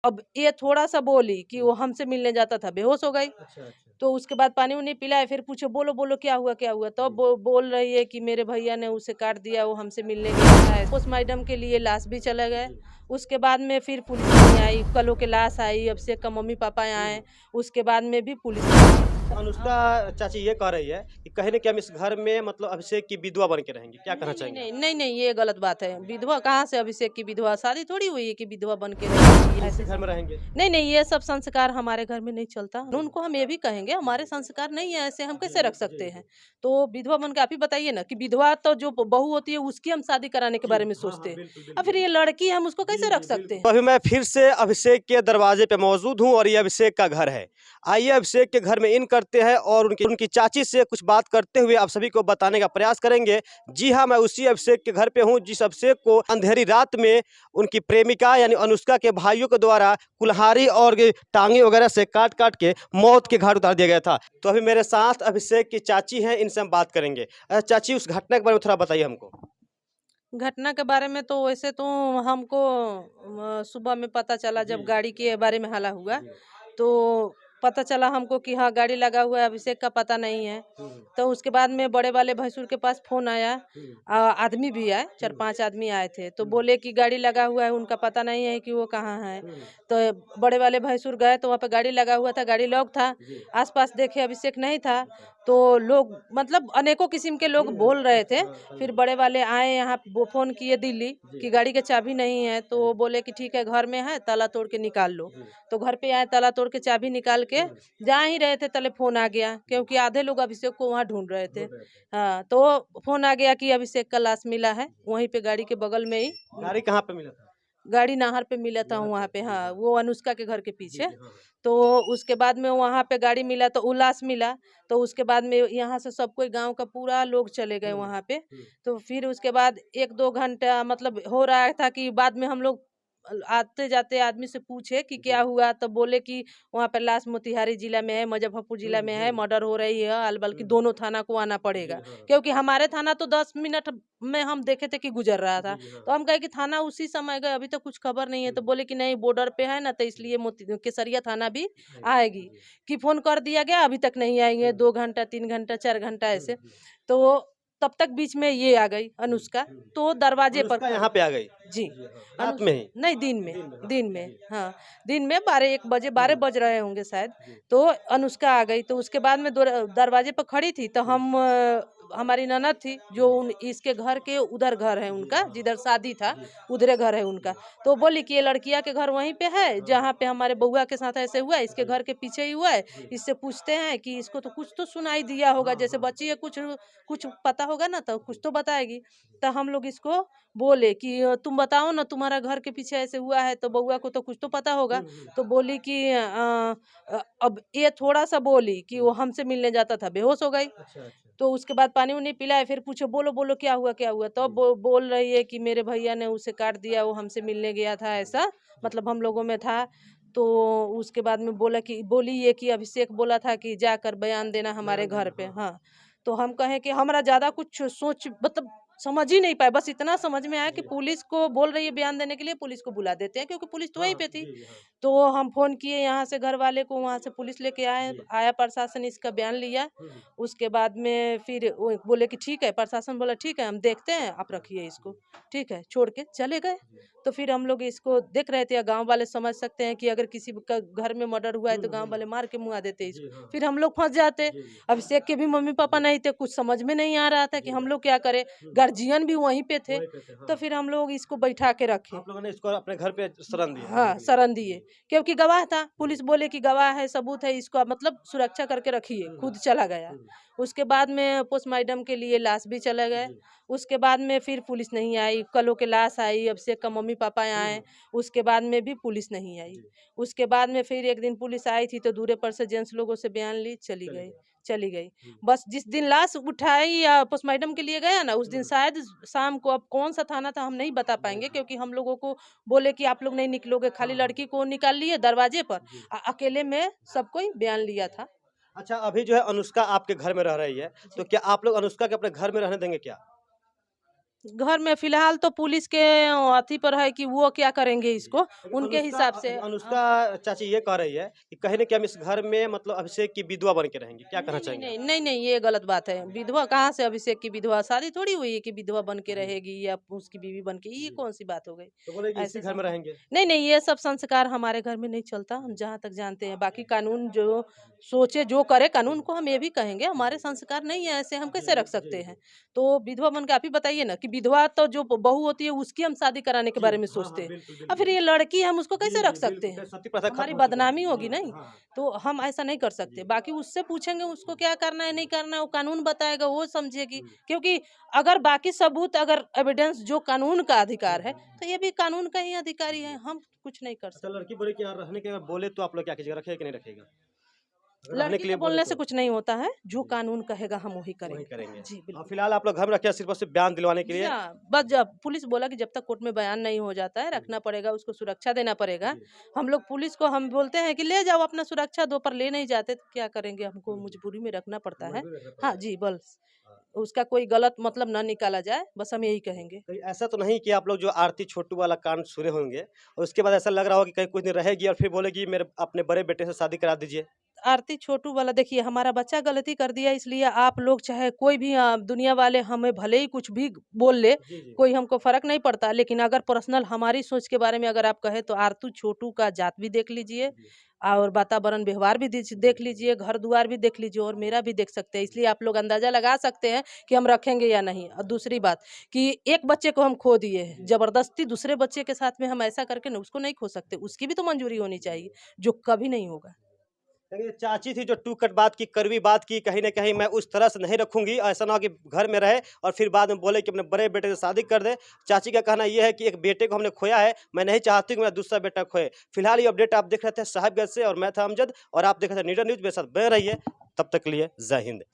अब ये थोड़ा सा बोली कि वो हमसे मिलने जाता था, बेहोश हो गई। अच्छा। तो उसके बाद पानी उनी पिलाए, फिर पूछो बोलो बोलो क्या हुआ क्या हुआ, तो बोल रही है कि मेरे भैया ने उसे काट दिया, वो हमसे मिलने गया था। पोस्टमार्टम के लिए लाश भी चले गए। उसके बाद में फिर पुलिस नहीं आई, कल के लाश आई, अभिषेक का मम्मी पापा आए, उसके बाद में भी पुलिस नहीं आई। अनुष्का चाची ये कह रही है कि कहीं न कहीं हम इस घर में मतलब अभिषेक की विधवा बन के रहेंगे, क्या कहना नहीं नहीं चाहेंगे आप? नहीं नहीं नहीं, ये गलत बात है। विधवा कहाँ से? अभिषेक की विधवा शादी थोड़ी हुई है कि विधवा बन के रहेगी, इसी ऐसे घर में रहेंगे? नहीं नहीं, ये सब संस्कार हमारे घर में नहीं चलता। उनको हम ये भी कहेंगे हमारे संस्कार नहीं है ऐसे, हम कैसे रख सकते हैं? तो विधवा बन के आप ही बताइए ना, कि विधवा तो जो बहू होती है उसकी हम शादी कराने के बारे में सोचते हैं, और फिर ये लड़की हम उसको कैसे रख सकते हैं? तो अभी मैं फिर से अभिषेक के दरवाजे पे मौजूद हूँ और ये अभिषेक का घर है। आइए अभिषेक के घर में इन करते हैं और उनकी उनकी चाची से कुछ बात करते हुए आप सभी को बताने का प्रयास करेंगे। जी हाँ, मैं उसी अभिषेक के घर पे हूँ जिस अभिषेक को अंधेरी रात में उनकी प्रेमिका यानी अनुष्का के भाइयों के द्वारा कुल्हाड़ी और ये टांगे वगैरह से काट-काट के मौत के घाट उतार दिया गया था। तो अभी मेरे साथ अभिषेक की चाची हैं, इनसे हम बात करेंगे। चाची उस घटना के बारे में थोड़ा बताइए हमको। घटना के बारे में तो वैसे तो हमको सुबह में पता चला, जब गाड़ी के बारे में हला हुआ तो पता चला हमको कि हाँ गाड़ी लगा हुआ है, अभिषेक का पता नहीं है। तो उसके बाद में बड़े वाले भैंसुर के पास फोन आया, आदमी भी आए, 4-5 आदमी आए थे, तो बोले कि गाड़ी लगा हुआ है, उनका पता नहीं है कि वो कहाँ है। तो बड़े वाले भैंसुर गए तो वहाँ पे गाड़ी लगा हुआ था, गाड़ी लॉक था, आसपास देखे अभिषेक नहीं था। तो लोग मतलब अनेकों किस्म के लोग बोल रहे थे। फिर बड़े वाले आए यहाँ, वो फोन किए दिल्ली कि गाड़ी के चाबी नहीं है, तो वो बोले कि ठीक है घर में है, ताला तोड़ के निकाल लो। तो घर पे आए, ताला तोड़ के चाबी निकाल के जा ही रहे थे, तले फोन आ गया, क्योंकि आधे लोग अभिषेक को वहाँ ढूंढ रहे थे। हाँ, तो फोन आ गया कि अभिषेक का लाश मिला है, वहीं पे गाड़ी के बगल में ही। गाड़ी कहाँ पे मिला था? गाड़ी नाहर पे मिला था वहाँ पे, हाँ, वो अनुष्का के घर के पीछे। हाँ, हाँ। तो उसके बाद में वहाँ पे गाड़ी मिला तो उल्लास मिला। तो उसके बाद में यहाँ से सब कोई, गांव का पूरा लोग चले गए वहाँ पे। तो फिर उसके बाद 1-2 घंटा मतलब हो रहा था कि बाद में हम लोग आते जाते आदमी से पूछे कि क्या हुआ, तो बोले कि वहाँ पे लाश मोतिहारी जिला में है, मुजफ्फरपुर जिला में है, मर्डर हो रही है, बल्कि दोनों थाना को आना पड़ेगा, क्योंकि हमारे थाना तो 10 मिनट में हम देखे थे कि गुजर रहा था। तो हम कहे कि थाना उसी समय गए, अभी तक कुछ खबर नहीं है। तो बोले कि नहीं, बॉर्डर पे है ना, तो इसलिए केसरिया थाना भी आएगी। कि फोन कर दिया गया, अभी तक नहीं आएंगे, 2 घंटा 3 घंटा 4 घंटा ऐसे। तो तब तक बीच में ये आ गई अनुष्का, तो दरवाजे पर अनुष्का यहाँ खड़ी। पे आ गई? जी। रात में ही? नहीं, दिन में। हाँ। दिन में, हाँ, दिन में 12-1 बजे, 12 बज रहे होंगे शायद। तो अनुष्का आ गई, तो उसके बाद में दरवाजे पर खड़ी थी, तो हम हमारी ननद थी जो इसके घर के उधर घर है उनका, जिधर शादी था उधरे घर है उनका। तो बोली कि ये लड़किया के घर वहीं पे है जहाँ पे हमारे बउआ के साथ ऐसे हुआ है, इसके घर के पीछे ही हुआ है। इससे पूछते हैं कि इसको तो कुछ तो सुनाई दिया होगा, जैसे बच्ची है, कुछ कुछ पता होगा ना, तो कुछ तो बताएगी। तो हम लोग इसको बोले कि तुम बताओ ना, तुम्हारा घर के पीछे ऐसे हुआ है, तो बउआ को तो कुछ तो पता होगा। तो बोली कि अब ये थोड़ा सा बोली कि वो हमसे मिलने जाता था, बेहोश हो गई। तो उसके बाद पानी उनी पिलाए, फिर पूछो बोलो बोलो क्या हुआ क्या हुआ, तो बोल रही है कि मेरे भैया ने उसे काट दिया, वो हमसे मिलने गया था, ऐसा मतलब हम लोगों में था। तो उसके बाद में बोली ये कि अभिषेक बोला था कि जाकर बयान देना हमारे घर पे। हाँ, तो हम कहें कि हमारा ज्यादा कुछ सोच मतलब समझ ही नहीं पाए, बस इतना समझ में आया कि पुलिस को बोल रही है बयान देने के लिए, पुलिस को बुला देते हैं, क्योंकि पुलिस तो वहीं पे थी। तो हम फोन किए यहाँ से घर वाले को, वहाँ से पुलिस लेके आया प्रशासन, इसका बयान लिया। उसके बाद में फिर वो बोले कि ठीक है, प्रशासन बोला ठीक है हम देखते हैं, आप रखिए इसको, ठीक है, छोड़ के चले गए। तो फिर हम लोग इसको देख रहे थे, गांव वाले समझ सकते हैं कि अगर किसी का घर में मर्डर हुआ है तो गांव वाले मार के मुआ देते इसको, फिर हम लोग फंस जाते। अभिषेक के भी मम्मी पापा नहीं थे, कुछ समझ में नहीं आ रहा था कि हम लोग क्या करें, गार्जियन भी वहीं पे थे। तो फिर हम लोग इसको बैठा के रखे। आप लोगों ने इसको अपने घर पे शरण दिया? हाँ, शरण दिए, क्योंकि गवाह था, पुलिस बोले कि गवाह है, सबूत है, इसको मतलब सुरक्षा करके रखिए, खुद चला गया। उसके बाद में पोस्टमार्टम के लिए लाश भी चले गए। उसके बाद में फिर पुलिस नहीं आई, कल के लाश आई, अभिषेक का मम्मी पापा आए, उसके बाद में भी पुलिस नहीं आई। उसके बाद में फिर एक दिन पुलिस आई थी, तो दूरे पर से जेंट्स लोगों से बयान ली, चली गई। बस जिस दिन लाश उठाई या पोस्टमार्टम के लिए गया ना, उस दिन शायद शाम को, अब कौन सा थाना था हम नहीं बता पाएंगे, क्योंकि हम लोगों को बोले कि आप लोग नहीं निकलोगे, खाली लड़की को निकाल लिए दरवाजे पर, अकेले में सब कोई बयान लिया था। अच्छा, अभी जो है अनुष्का आपके घर में रह रही है, तो क्या आप लोग अनुष्का के अपने घर में रहने देंगे क्या? घर में फिलहाल तो पुलिस के अथी पर है कि वो क्या करेंगे इसको, उनके हिसाब से। अनुष्का चाची ये कह रही है कि कहीं ना कहीं हम इस घर में मतलब अभिषेक की विधवा बन के रहेंगे, क्या कहना नहीं नहीं चाहेंगे नहीं आप? नहीं नहीं, ये गलत बात है। विधवा कहाँ से? अभिषेक की विधवा शादी थोड़ी हुई है कि विधवा बन के जी रहेगी या उसकी बीवी बन के, ये जी। कौन सी बात हो गई? तो बोले कि इसी ऐसे घर में संस्कार रहेंगे। नहीं नहीं, ये सब संस्कार हमारे घर में नहीं चलता, हम जहाँ तक जानते हैं। बाकी कानून जो सोचे जो करे, कानून को हम ये भी कहेंगे हमारे संस्कार नहीं है ऐसे, हम कैसे रख जी सकते जी हैं? तो विधवा बन के आप ही बताइए ना, कि विधवा तो जो बहू होती है उसकी हम शादी कराने के जी। बारे में हाँ सोचते हाँ, हैं, बिल्कुल और फिर बिल्कुल। ये लड़की हम उसको जी कैसे रख जी सकते बिल्कुल, हैं? सती प्रथा हमारी खत्म हो चुका बदनामी है। होगी जी नहीं। हाँ हाँ। तो हम ऐसा नहीं कर सकते। जी। बाकी उससे पूछेंगे उसको क्या करना है नहीं करना है, वो कानून बताएगा, वो समझेगी। हम्म, क्योंकि अगर बाकी सबूत, अगर एविडेंस जो कानून का अधिकार है, तो ये भी कानून का ही अधिकारी है, जी। हम कुछ नहीं कर अच्छा, सकते। लड़की बोले कि यहाँ रहने के अगर बोले तो आप लोग क्या कीजिएगा, रखेगा कि नहीं रखेगा? अगर रहने लड़की के के लिए बोले बोलने से तो? कुछ नहीं होता है, जो जी, कानून कहेगा हम वही वही करेंगे। करेंगे। जी हाँ, बिल्कुल। फिलहाल आप लोग घर में रखे हैं सिर्फ और सिर्फ बयान दिलवाने के जी लिए? हाँ, बस जब पुलिस बोला कि जब तक कोर्ट में बयान नहीं हो जाता है, जी, रखना पड़ेगा, उसको सुरक्षा देना पड़ेगा। जी। हम लोग पुलिस को हम बोलते हैं कि ले जाओ अपना सुरक्षा दो, पर ले नहीं जाते तो क्या करेंगे, हमको हुँ, मजबूरी में रखना पड़ता है। मजबूर रखना हाँ पड़ेगा। जी, बस हाँ, उसका कोई गलत मतलब ना निकाला जाए, बस हम यही जी। कहेंगे। कहीं ऐसा तो नहीं कि आप लोग जो आरती छोटू वाला कांड सुने होंगे और उसके बाद ऐसा लग रहा हो कि कहीं कुछ दिन रहेगी और फिर बोलेगी मेरे अपने बड़े बेटे से शादी करा दीजिए? आरती छोटू वाला देखिए, हमारा बच्चा गलती कर दिया, इसलिए आप लोग चाहे कोई भी दुनिया वाले हमें भले ही कुछ भी बोल ले, जी, जी। कोई हमको फर्क नहीं पड़ता। लेकिन अगर पर्सनल हमारी सोच के बारे में अगर आप कहे, तो आरतू छोटू का जात भी देख लीजिए, जी, और वातावरण व्यवहार भी जी, देख लीजिए, घर दुआर भी देख लीजिए, और मेरा भी देख सकते हैं। जी। इसलिए आप लोग अंदाजा लगा सकते हैं कि हम रखेंगे या नहीं। और दूसरी बात कि एक बच्चे को हम खो दिए हैं, जी, जबरदस्ती दूसरे बच्चे के साथ में हम ऐसा करके ना उसको नहीं खो सकते, उसकी भी तो मंजूरी होनी जी, चाहिए, जी। जो कभी नहीं होगा। देखिए, चाची थी जो टू कट बात की, कड़वी बात की, कहीं न कहीं मैं उस तरह से नहीं रखूँगी, ऐसा ना हो कि घर में रहे और फिर बाद में बोले कि अपने बड़े बेटे से शादी कर दे। चाची का कहना ये है कि एक बेटे को हमने खोया है, मैं नहीं चाहती कि मेरा दूसरा बेटा खोए। फिलहाल ये अपडेट आप देख रहे थे साहिबगंज से और मैं था अमजद और आप देख रहे थे नीडर न्यूज़, मेरे साथ बने रहिए। तब तक के लिए जय हिंद।